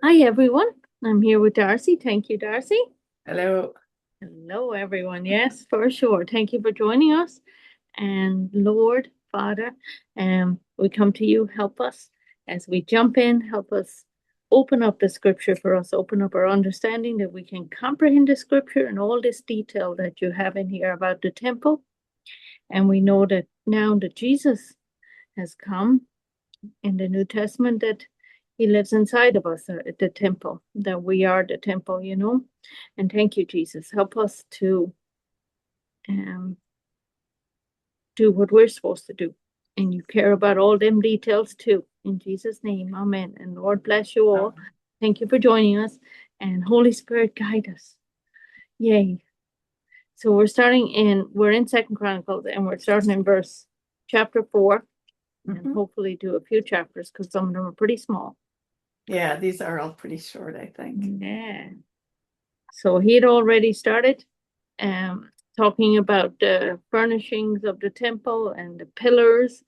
Hi, everyone. I'm here with Darcy. Thank you, Darcy. Hello. Hello, everyone. Yes, for sure. Thank you for joining us. And Lord, Father, we come to you. Help us as we jump in. Help us open up the scripture for us. Open up our understanding that we can comprehend the scripture and all this detail that you have in here about the temple. And we know that now that Jesus has come in the New Testament, that he lives inside of us at the temple, that we are the temple, And thank you, Jesus. Help us to um, do what we're supposed to do. And you care about all them details too. In Jesus' name, amen. And Lord bless you all. Thank you for joining us. And Holy Spirit, guide us. Yay. So we're in Second Chronicles, and we're starting in chapter 4, and hopefully do a few chapters because some of them are pretty small. Yeah, these are all pretty short, I think. Yeah. So he had already started talking about the furnishings of the temple and the pillars.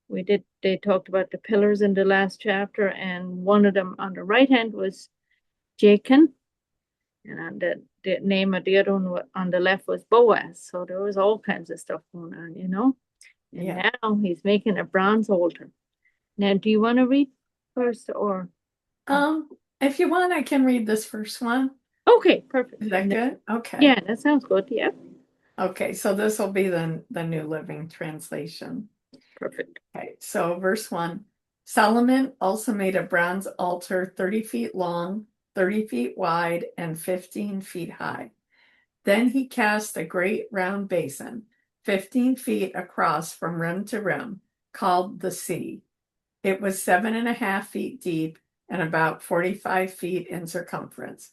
They talked about the pillars in the last chapter, and one of them on the right hand was Jachin, and on the name of the other one on the left was Boaz. So there was all kinds of stuff going on. And Yeah. now he's making a bronze altar. Now, do you want to read first or? If you want, I can read this first one. Okay, perfect. Is that good? Okay. Yeah, that sounds good. Yeah, Okay, so this will be the New Living Translation. perfect. Okay, so verse 1. Solomon also made a bronze altar 30 feet long, 30 feet wide, and 15 feet high. Then he cast a great round basin, 15 feet across from rim to rim, called the sea. It was 7.5 feet deep and about 45 feet in circumference.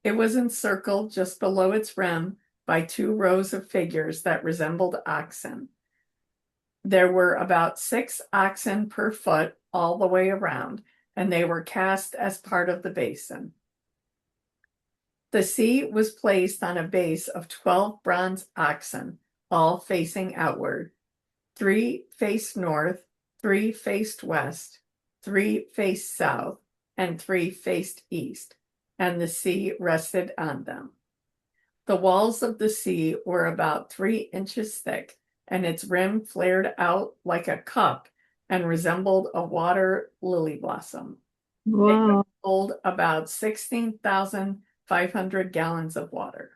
It was encircled just below its rim by 2 rows of figures that resembled oxen. There were about 6 oxen per foot all the way around, and they were cast as part of the basin. The sea was placed on a base of 12 bronze oxen, all facing outward. 3 faced north, 3 faced west, 3 faced south, and 3 faced east, and the sea rested on them. The walls of the sea were about 3 inches thick, and its rim flared out like a cup and resembled a water lily blossom. It could Wow, hold about 16,500 gallons of water.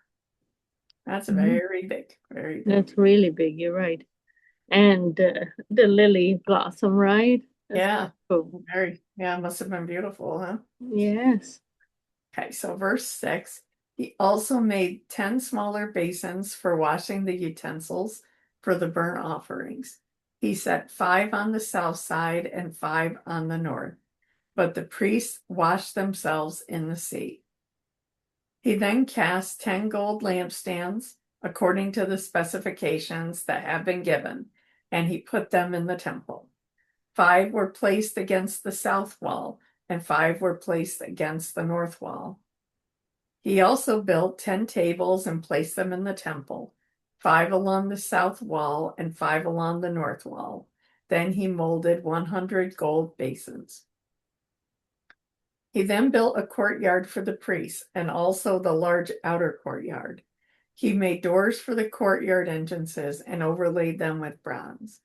That's very big, very big. that's really big. You're right. And the lily blossom, right? That's Yeah, cool. yeah, must have been beautiful, huh? Yes. Okay, so verse 6, he also made 10 smaller basins for washing the utensils for the burnt offerings. He set 5 on the south side and 5 on the north, but the priests washed themselves in the sea. He then cast 10 gold lampstands according to the specifications that have been given, and he put them in the temple. 5 were placed against the south wall, and 5 were placed against the north wall. He also built 10 tables and placed them in the temple, 5 along the south wall and 5 along the north wall. Then he molded 100 gold basins. He then built a courtyard for the priests and also the large outer courtyard. He made doors for the courtyard entrances and overlaid them with bronze.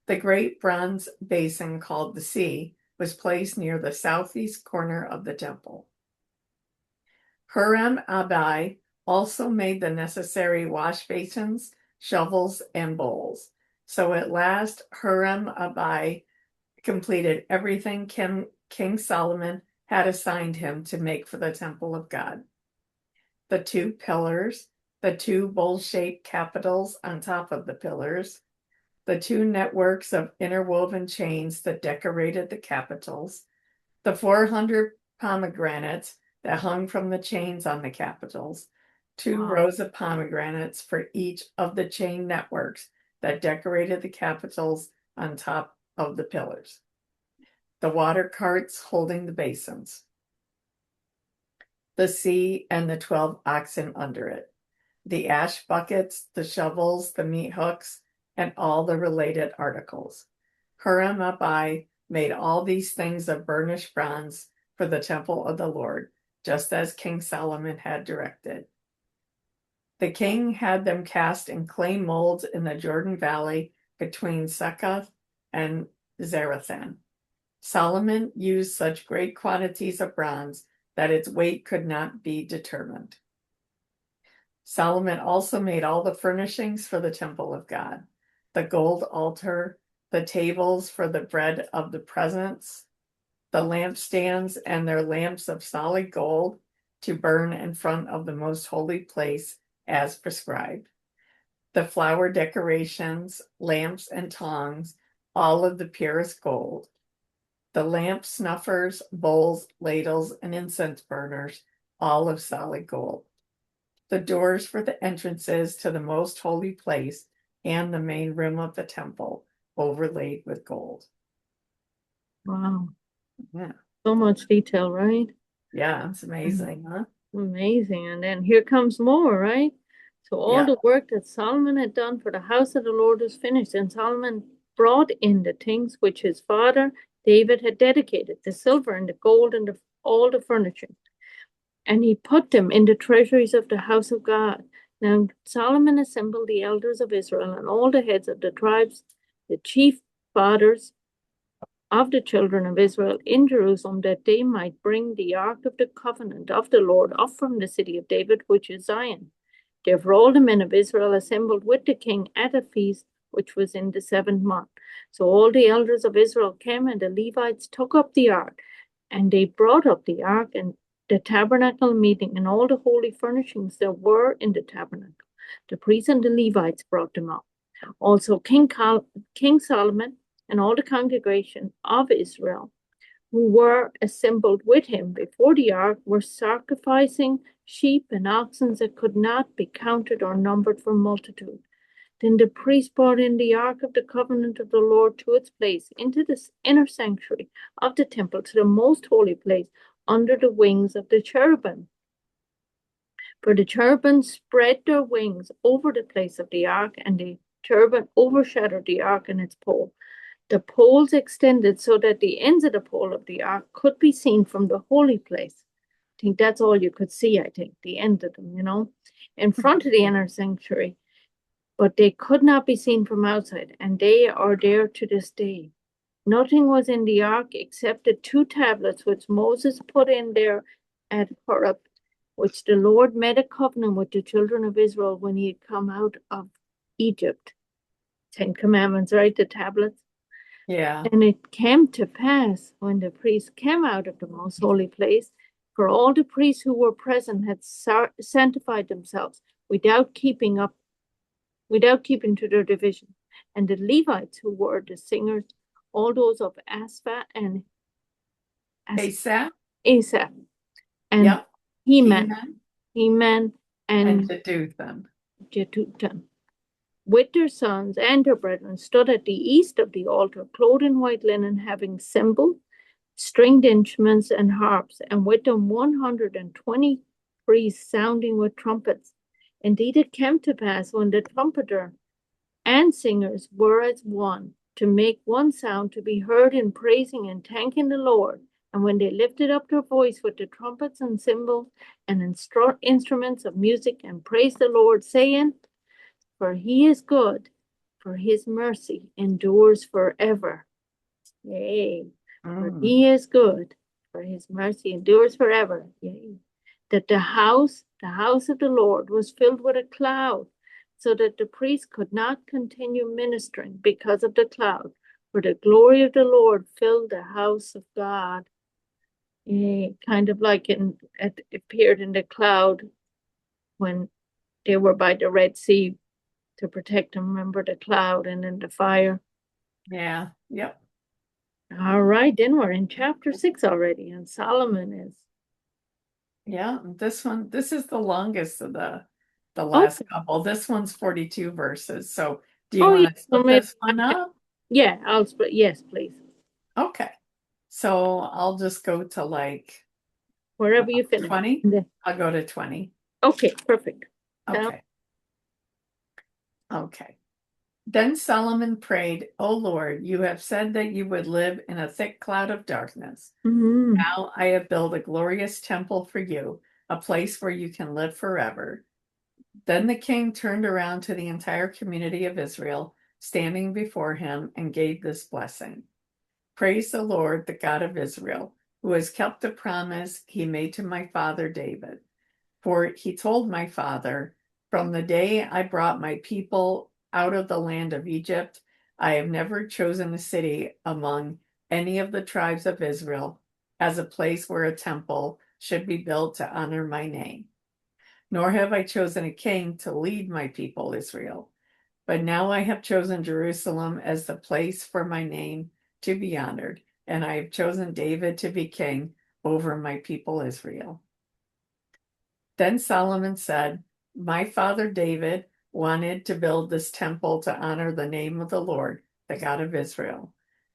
The great bronze basin called the sea was placed near the southeast corner of the temple. Horeb also made the necessary wash basins, shovels, and bowls. So at last, Horeb completed everything King Solomon had assigned him to make for the temple of God. The 2 pillars, the 2 bowl-shaped capitals on top of the pillars, the 2 networks of interwoven chains that decorated the capitals, the 400 pomegranates that hung from the chains on the capitals, 2 Wow. rows of pomegranates for each of the chain networks that decorated the capitals on top of the pillars, the water carts holding the basins, the sea and the 12 oxen under it, the ash buckets, the shovels, the meat hooks, and all the related articles. Horeb made all these things of burnished bronze for the temple of the Lord, just as King Solomon had directed. The king had them cast in clay molds in the Jordan Valley between Succoth and Zarethan. Solomon used such great quantities of bronze that its weight could not be determined. Solomon also made all the furnishings for the temple of God, the gold altar, the tables for the bread of the presence, the lampstands and their lamps of solid gold to burn in front of the most holy place as prescribed. The flower decorations, lamps, and tongs, all of the purest gold. The lamp snuffers, bowls, ladles, and incense burners, all of solid gold. The doors for the entrances to the most holy place and the main room of the temple, overlaid with gold. Wow. Yeah. So much detail, right? Yeah, it's amazing, huh? Amazing. And then here comes more, right? So all Yeah. the work that Solomon had done for the house of the Lord was finished. And Solomon brought in the things which his father David had dedicated, the silver and the gold and all the furniture. And he put them in the treasuries of the house of God. Now Solomon assembled the elders of Israel and all the heads of the tribes, the chief fathers of the children of Israel in Jerusalem, that they might bring the ark of the covenant of the Lord up from the city of David, which is Zion. Therefore all the men of Israel assembled with the king at a feast which was in the 7th month. So all the elders of Israel came, and the Levites took up the ark, and they brought up the ark and the tabernacle meeting and all the holy furnishings that were in the tabernacle. The priests and the Levites brought them up. Also King Solomon and all the congregation of Israel who were assembled with him before the ark were sacrificing sheep and oxen that could not be counted or numbered for multitude. Then the priest brought in the ark of the covenant of the Lord to its place into the inner sanctuary of the temple, to the most holy place, under the wings of the cherubim. For the cherubim spread their wings over the place of the ark, and the cherubim overshadowed the ark and its pole. The poles extended so that the ends of the pole of the ark could be seen from the holy place. I think that's all you could see, I think, the end of them, in front of the inner sanctuary. But they could not be seen from outside, and they are there to this day. Nothing was in the ark except the 2 tablets which Moses put in there at Horeb, which the Lord made a covenant with the children of Israel when he had come out of Egypt. 10 Commandments, right? The tablets. Yeah. And it came to pass when the priests came out of the most holy place, for all the priests who were present had sanctified themselves without keeping to their division. And the Levites, who were the singers, all those of Asaph and Asaph. Asaph and Yep. Heman and Jeduthun. Jeduthun, with their sons and their brethren, stood at the east of the altar, clothed in white linen, having cymbals, stringed instruments, and harps, and with them 120 priests sounding with trumpets. Indeed, it came to pass when the trumpeter and singers were as one, to make one sound to be heard in praising and thanking the Lord. And when they lifted up their voice with the trumpets and cymbals and instruments of music, and praised the Lord, saying, For he is good, for his mercy endures forever. Yea, for he is good, for his mercy endures forever. Yea, that the house of the Lord was filled with a cloud, so that the priest could not continue ministering because of the cloud, for the glory of the Lord filled the house of God. Yea, kind of like it appeared in the cloud when they were by the Red Sea to protect them. Remember the cloud and then the fire? Yeah. Yep. All right, then we're in chapter 6 already, and Solomon is. Yeah, this is the longest of the last couple. This one's 42 verses. So do you want to split this one up? Yeah, I'll split. Yes, please. Okay. So I'll just go to like Wherever you finish. 20. I'll go to 20. Okay, perfect. Okay. Okay. Then Solomon prayed, O Lord, you have said that you would live in a thick cloud of darkness. Mm-hmm. Now I have built a glorious temple for you, a place where you can live forever. Then the king turned around to the entire community of Israel, standing before him, and gave this blessing. Praise the Lord, the God of Israel, who has kept the promise he made to my father David. For he told my father, from the day I brought my people out of the land of Egypt, I have never chosen a city among any of the tribes of Israel as a place where a temple should be built to honor my name. Nor have I chosen a king to lead my people Israel. But now I have chosen Jerusalem as the place for my name to be honored, and I have chosen David to be king over my people Israel. Then Solomon said, my father David wanted to build this temple to honor the name of the Lord, the God of Israel.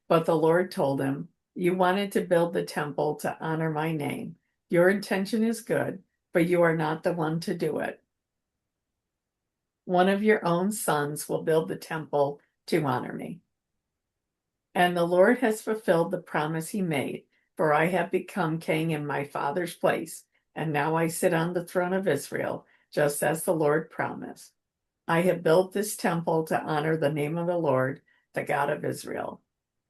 But the Lord told him, you wanted to build the temple to honor my name. Your intention is good, but you are not the one to do it. One of your own sons will build the temple to honor me. And the Lord has fulfilled the promise he made, for I have become king in my father's place, and now I sit on the throne of Israel, just as the Lord promised. I have built this temple to honor the name of the Lord, the God of Israel.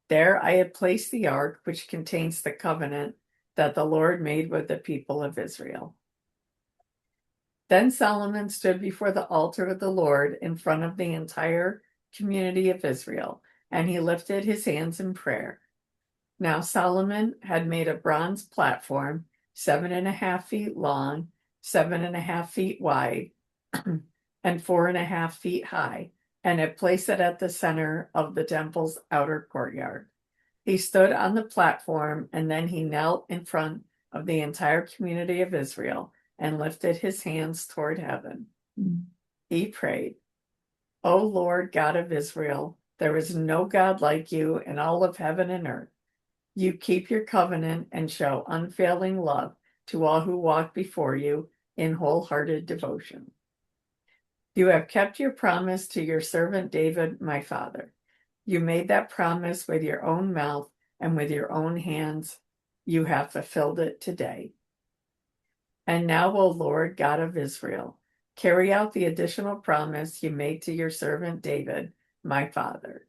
There I have placed the ark, which contains the covenant that the Lord made with the people of Israel. Then Solomon stood before the altar of the Lord in front of the entire community of Israel, and he lifted his hands in prayer. Now Solomon had made a bronze platform, 7.5 feet long, 7.5 feet wide, and 4.5 feet high, and had placed it at the center of the temple's outer courtyard. He stood on the platform, and then he knelt in front of the entire community of Israel and lifted his hands toward heaven. He prayed, O Lord God of Israel, there is no God like you in all of heaven and earth. You keep your covenant and show unfailing love to all who walk before you in wholehearted devotion. You have kept your promise to your servant David, my father. You made that promise with your own mouth and with your own hands. You have fulfilled it today. And now, O Lord God of Israel, carry out the additional promise you made to your servant David, my father.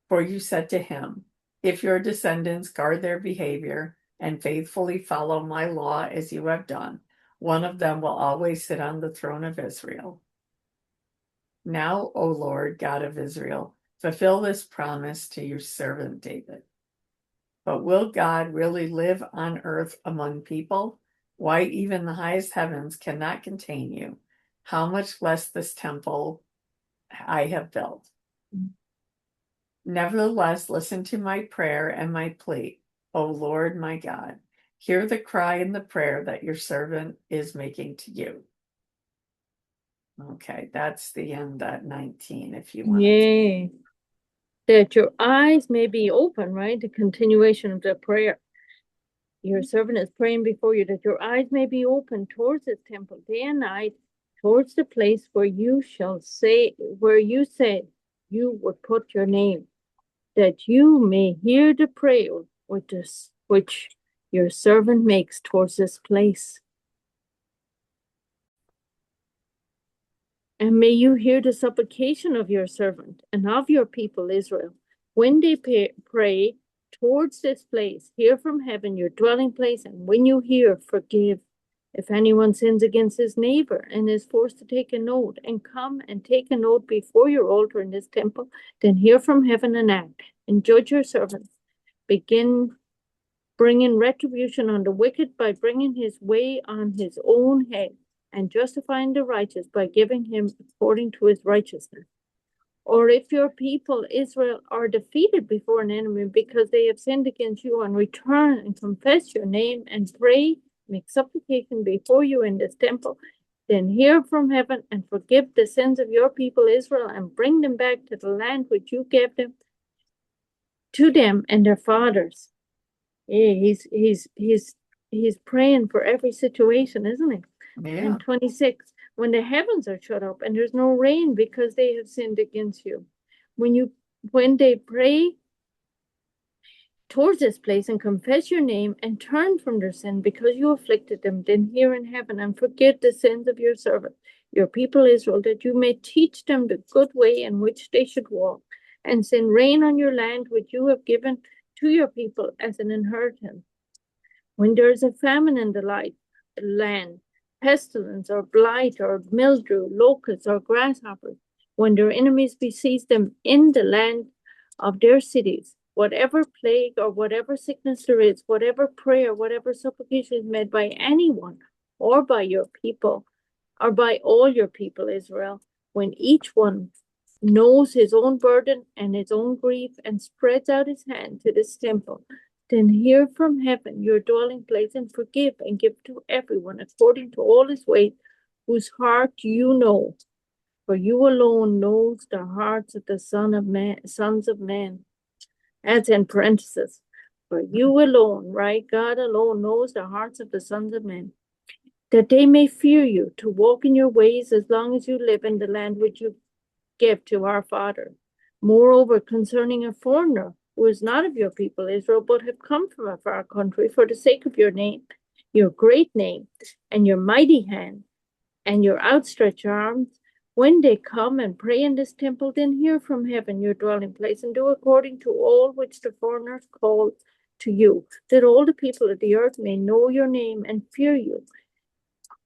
For you said to him, if your descendants guard their behavior and faithfully follow my law as you have done, one of them will always sit on the throne of Israel. Now, O Lord God of Israel, fulfill this promise to your servant David. But will God really live on earth among people? Why, even the highest heavens cannot contain you. How much less this temple I have built. Nevertheless, listen to my prayer and my plea, O Lord my God. Hear the cry and the prayer that your servant is making to you. Okay, that's the end at 19, if you want to. Yay. That your eyes may be open, right? The continuation of the prayer. Your servant is praying before you that your eyes may be open towards this temple day and night, towards the place where you said you would put your name, that you may hear the prayer which your servant makes towards this place. And may you hear the supplication of your servant and of your people Israel when they pray towards this place. Hear from heaven your dwelling place, and when you hear, forgive. If anyone sins against his neighbor and is forced to take an oath, and come and take an oath before your altar in this temple, then hear from heaven and act, and judge your servants. Begin bringing retribution on the wicked by bringing his way on his own head, and justifying the righteous by giving him according to his righteousness. Or if your people Israel are defeated before an enemy because they have sinned against you, and return and confess your name and pray, make supplication before you in this temple, then hear from heaven and forgive the sins of your people Israel, and bring them back to the land which you gave them to them and their fathers. Yeah, he's praying for every situation, isn't he? Yeah. And 26, when the heavens are shut up and there's no rain because they have sinned against you, when they pray towards this place and confess your name and turn from their sin because you afflicted them, then hear in heaven and forgive the sins of your servant, your people Israel, that you may teach them the good way in which they should walk, and send rain on your land which you have given to your people as an inheritance. When there is a famine in the land, pestilence or blight or mildew, locusts or grasshoppers, when their enemies besiege them in the land of their cities, whatever plague or whatever sickness there is, whatever prayer, whatever supplication is made by anyone or by your people, or by all your people, Israel, when each one knows his own burden and his own grief and spreads out his hand to this temple, then hear from heaven your dwelling place and forgive and give to everyone according to all his ways, whose heart you know. For you alone knows the hearts of the sons of men. That's in parentheses. For you alone, right? God alone knows the hearts of the sons of men, that they may fear you, to walk in your ways as long as you live in the land which you give to our father. Moreover, concerning a foreigner who is not of your people Israel, but have come from a far country for the sake of your name, your great name, and your mighty hand, and your outstretched arms, when they come and pray in this temple, then hear from heaven your dwelling place, and do according to all which the foreigners call to you, that all the people of the earth may know your name and fear you,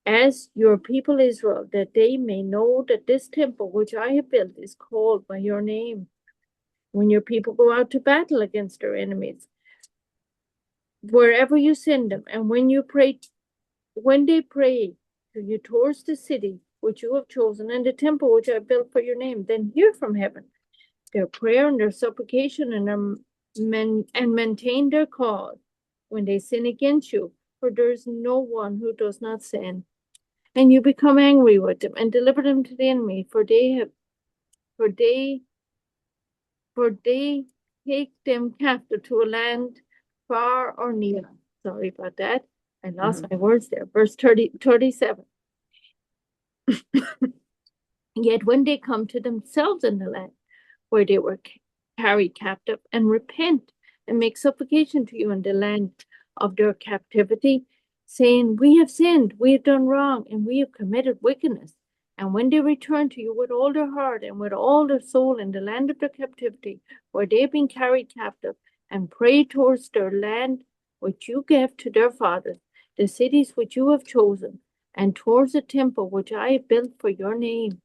as your people Israel, that they may know that this temple which I have built is called by your name. When your people go out to battle against their enemies, wherever you send them, and when they pray to you towards the city which you have chosen, and the temple which I built for your name, then hear from heaven their prayer and their supplication, and maintain their cause when they sin against you. For there is no one who does not sin. And you become angry with them and deliver them to the enemy, for they take them captive to a land far or near. Sorry about that. I lost my words there. Verse 37. Yet when they come to themselves in the land where they were carried captive, and repent and make supplication to you in the land of their captivity, saying, we have sinned, we have done wrong, and we have committed wickedness. And when they return to you with all their heart and with all their soul in the land of their captivity, where they have been carried captive, and pray towards their land which you gave to their fathers, the cities which you have chosen, and towards the temple which I have built for your name,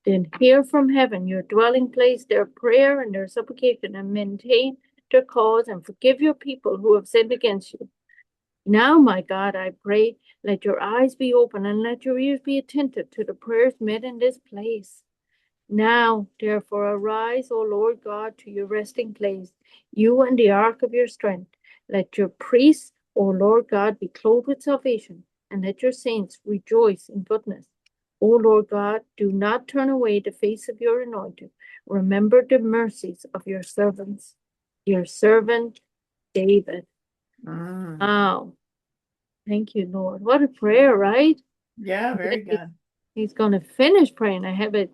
then hear from heaven your dwelling place their prayer and their supplication, and maintain their cause, and forgive your people who have sinned against you. Now, my God, I pray, let your eyes be open and let your ears be attentive to the prayers made in this place. Now, therefore, arise, O Lord God, to your resting place, you and the ark of your strength. Let your priests, O Lord God, be clothed with salvation, and let your saints rejoice in goodness. O Lord God, do not turn away the face of your anointed. Remember the mercies of your servant David. Wow. Thank you, Lord. What a prayer, right? Yeah, very good. He's going to finish praying. I have a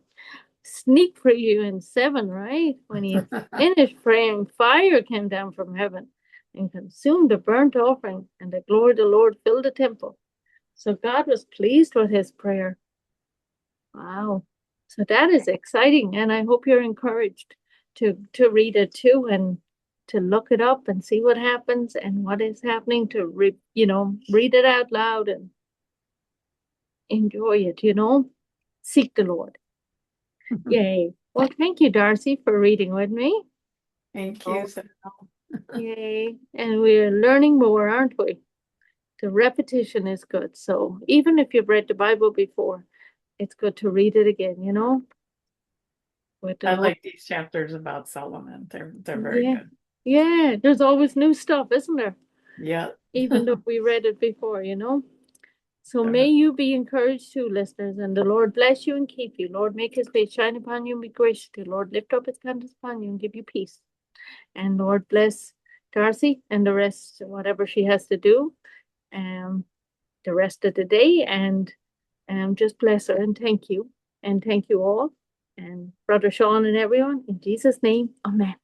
sneak preview in 7, right? When he finished praying, fire came down from heaven and consumed the burnt offering, and the glory of the Lord filled the temple. So God was pleased with his prayer. Wow. So that is exciting, and I hope you're encouraged to read it too, and to look it up and see what happens and what is happening, to read it out loud and enjoy it, seek the Lord. Yay. Well, thank you, Darcy, for reading with me. Thank you. Yay. And we're learning more, aren't we? The repetition is good. So even if you've read the Bible before, it's good to read it again, I like these chapters about Solomon. They're very good. Yeah, there's always new stuff, isn't there? Yeah. Even though we read it before, So may you be encouraged too, listeners, and the Lord bless you and keep you. Lord, make his face shine upon you and be gracious to you. Lord, lift up his countenance upon you and give you peace. And Lord, bless Darcy and the rest, whatever she has to do, the rest of the day, and just bless her and thank you. And thank you all. and Brother Sean and everyone. In Jesus' name, amen.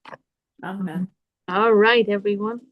Amen. All right, everyone.